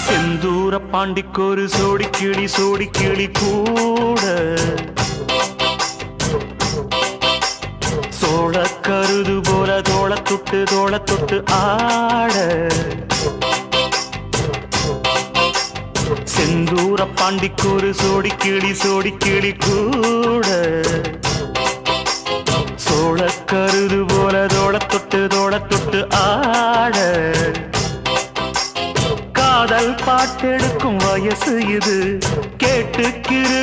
செந்தூர பாண்டிக்கொரு சோடி கிளி கூட சோழ கருது போல தோள தொட்டு ஆட செந்தூர பாண்டிக்கொரு சோடி கிளி கூட சோழ கருது போல தோள தொட்டு ஆட காதல் பாட்டெடுக்கும் வயசு இது கேட்டுக்கிறு